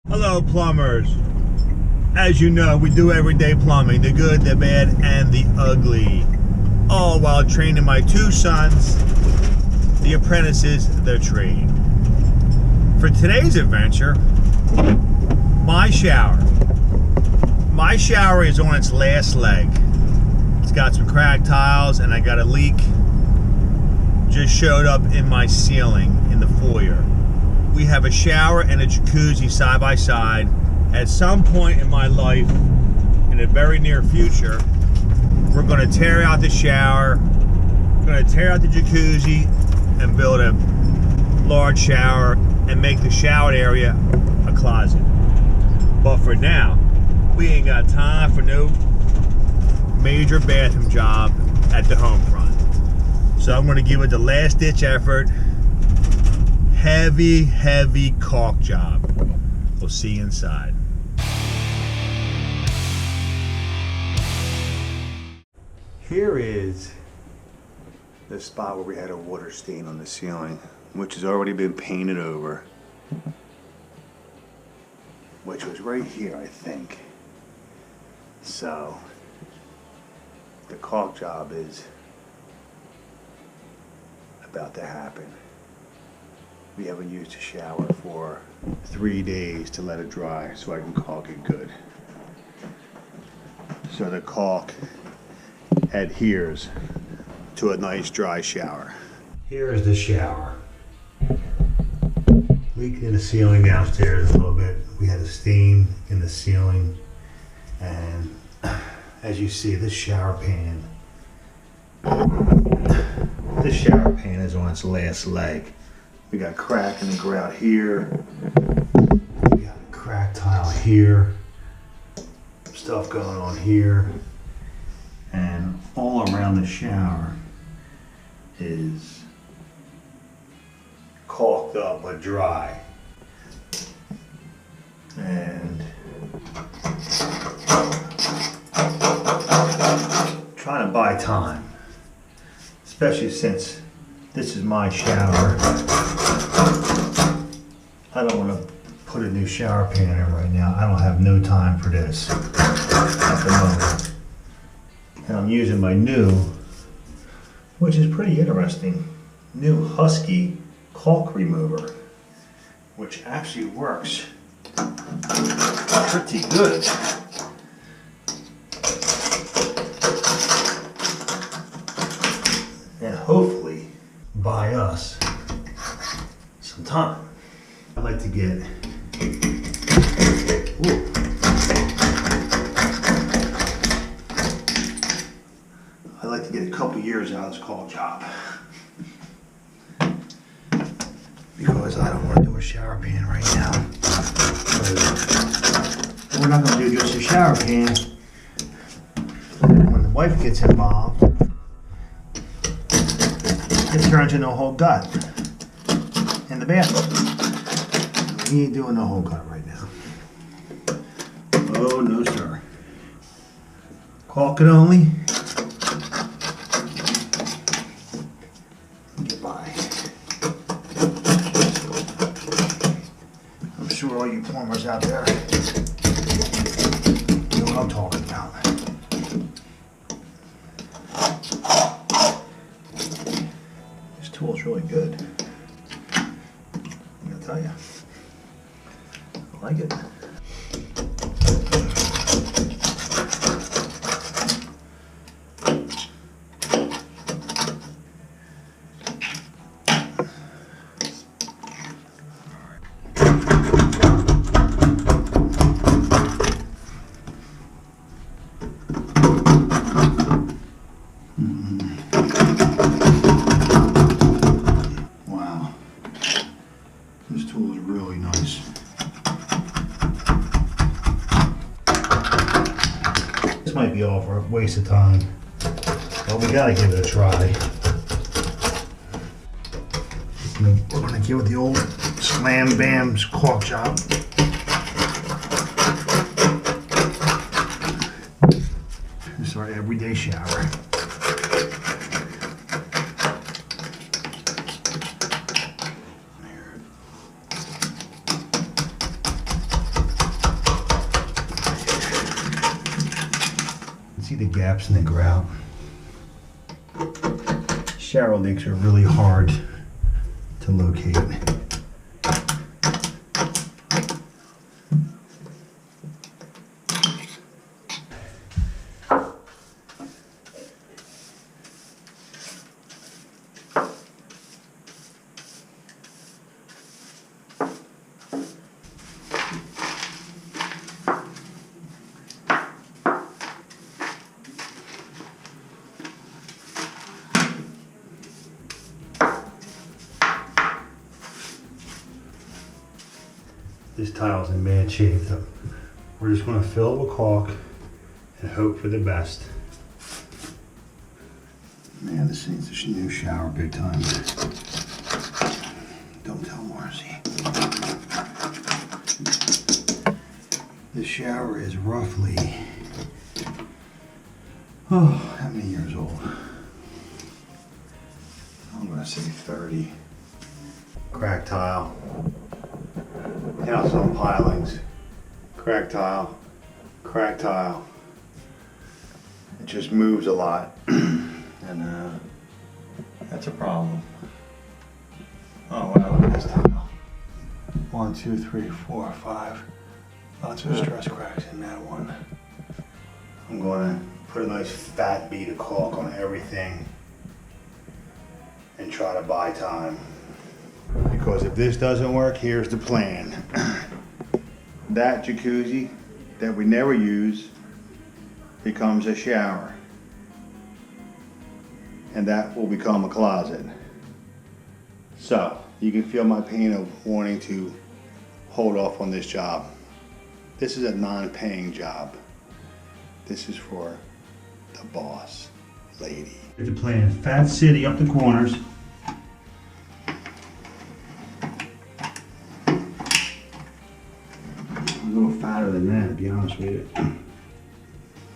Hello plumbers. As you know, we do everyday plumbing, the good, the bad, and the ugly. All while training my two sons, the apprentices, their trade. For today's adventure, my shower. My shower is on its last leg. It's got some cracked tiles and I got a leak just showed up in my ceiling in the foyer. We have a shower and a jacuzzi side by side. At some point in my life, in the very near future, we're going to tear out the shower, we're going to tear out the jacuzzi and build a large shower and make the shower area a closet. But for now, we ain't got time for no major bathroom job at the home front. So I'm going to give it the last ditch effort. Heavy caulk job. We'll see you inside. Here is the spot where we had a water stain on the ceiling, which has already been painted over, which was right here, I think. So the caulk job is about to happen. We haven't used a shower for 3 days to let it dry so I can caulk it good. So the caulk adheres to a nice dry shower. Here is the shower. Leak in the ceiling downstairs a little bit. We had a stain in the ceiling, and as you see, this shower pan is on its last leg. We got crack in the grout here. We got a cracked tile here. Stuff going on here. And all around the shower is caulked up but dry. And trying to buy time, especially since this is my shower. I don't want to put a new shower pan in right now. I don't have no time for this at the moment. And I'm using my new, which is pretty interesting, new Husky caulk remover, which actually works pretty good. And hopefully buy us some time. I'd like to get, I'd like to get a couple years out of this caulk job, because I don't want to do a shower pan right now. We're not going to do just a shower pan. When the wife gets involved, it turns into a whole gut in the bathroom. We ain't doing the whole gut right now. Oh no, sir. Caulk it only. Get by. I'm sure all you plumbers out there know what I'm talking about. This tool's really good. I'm gonna tell you. I like it. Wow. This tool is really nice. This might be all for a waste of time, but we gotta give it a try. We're gonna give it the old slam bam caulk job. This is our everyday shower. See the gaps in the grout? Shower leaks are really hard to locate. This tile's in bad shape though. We're just going to fill it with caulk and hope for the best. Man, this needs a new shower big time. Don't tell Marcy. This shower is roughly, how many years old? I'm going to say 30. Cracked tile. House on pilings. Cracked tile. Cracked tile. It just moves a lot. And that's a problem. Oh wow, look at this tile. 1, 2, 3, 4, 5. Lots of stress cracks in that one. I'm going to put a nice fat bead of caulk on everything and try to buy time. Because if this doesn't work, here's the plan. That jacuzzi that we never use becomes a shower. And that will become a closet. So, you can feel my pain of wanting to hold off on this job. This is a non-paying job. This is for the boss lady. Here's the plan. Fat city up the corners. A little fatter than that, to be honest with you.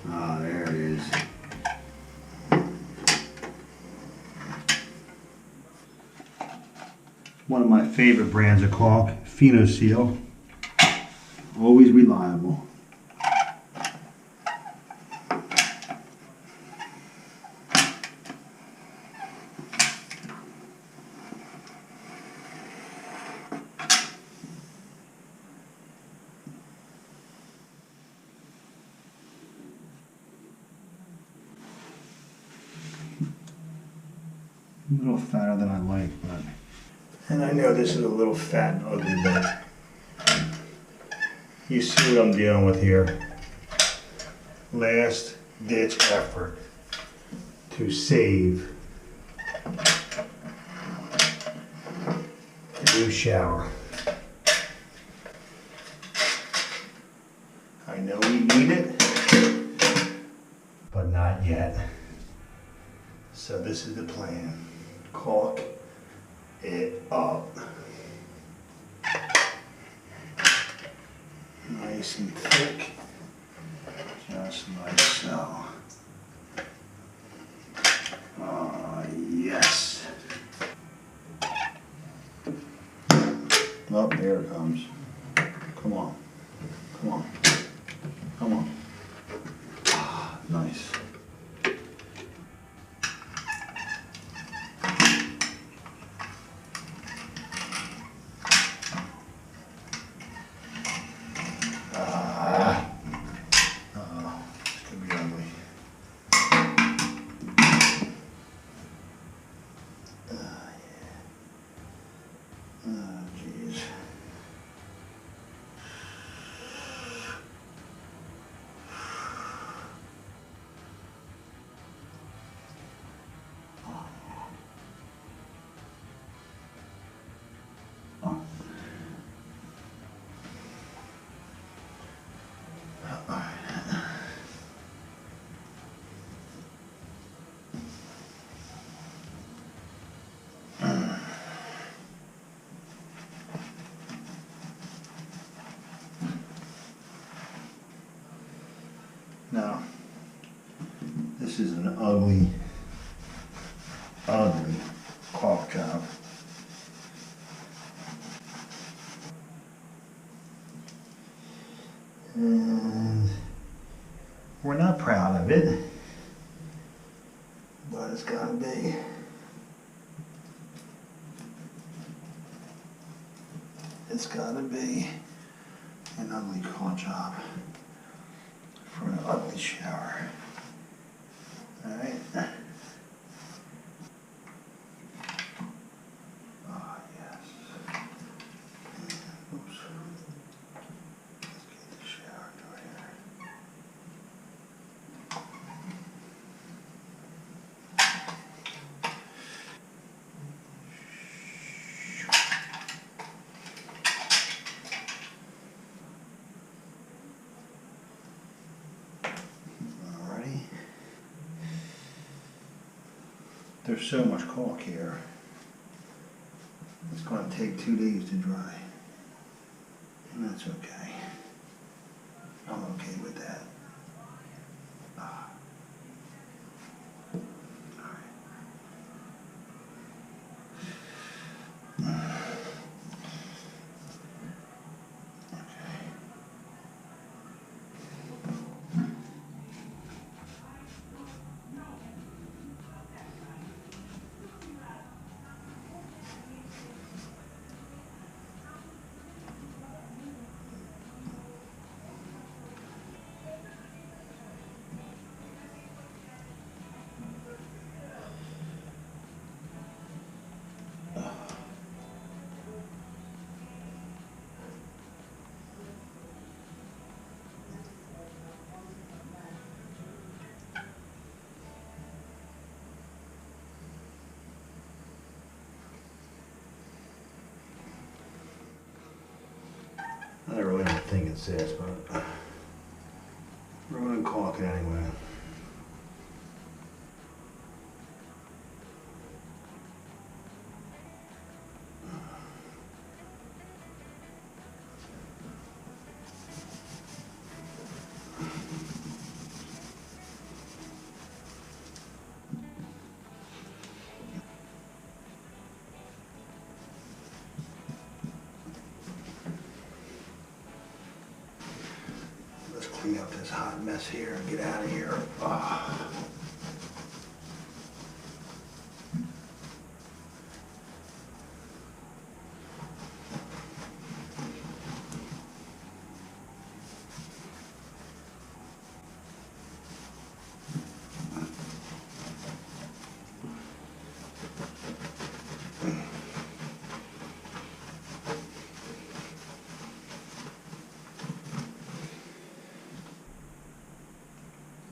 Ah, there it is. One of my favorite brands of caulk, Seal. Always reliable. A little fatter than I like, but... And I know this is a little fat and ugly, but... You see what I'm dealing with here. Last ditch effort to save a new shower. I know we need it, but not yet. So this is the plan. Caulk it up. Nice and thick, just like so. Yes. Oh, there it comes. Come on, come on, come on. Nice. Now, this is an ugly, ugly caulk job. And we're not proud of it. ugly caulk job for an ugly shower. Alright. Oh, yes. Oops. Let's get the shower door here. Alrighty. There's so much caulk here. It's going to take 2 days to dry. And that's okay. I'm okay with that. I really don't think it's this, but we're going to caulk it anyway. Let's clean up this hot mess here and get out of here.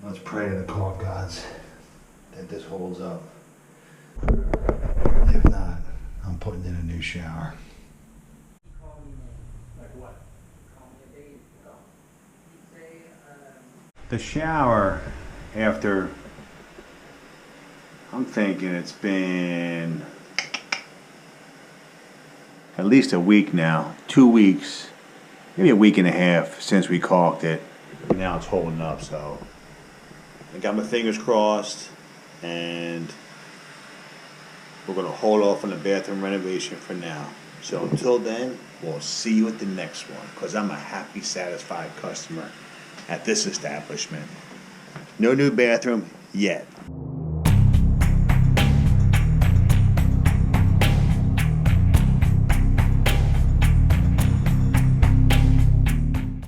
Let's pray to the caulk gods that this holds up. If not, I'm putting in a new shower. The shower, after, I'm thinking it's been at least a week now, 2 weeks, maybe a week and a half since we caulked it. Now it's holding up, so I got my fingers crossed, and we're gonna hold off on the bathroom renovation for now. So until then, we'll see you at the next one, because I'm a happy, satisfied customer at this establishment. No new bathroom yet.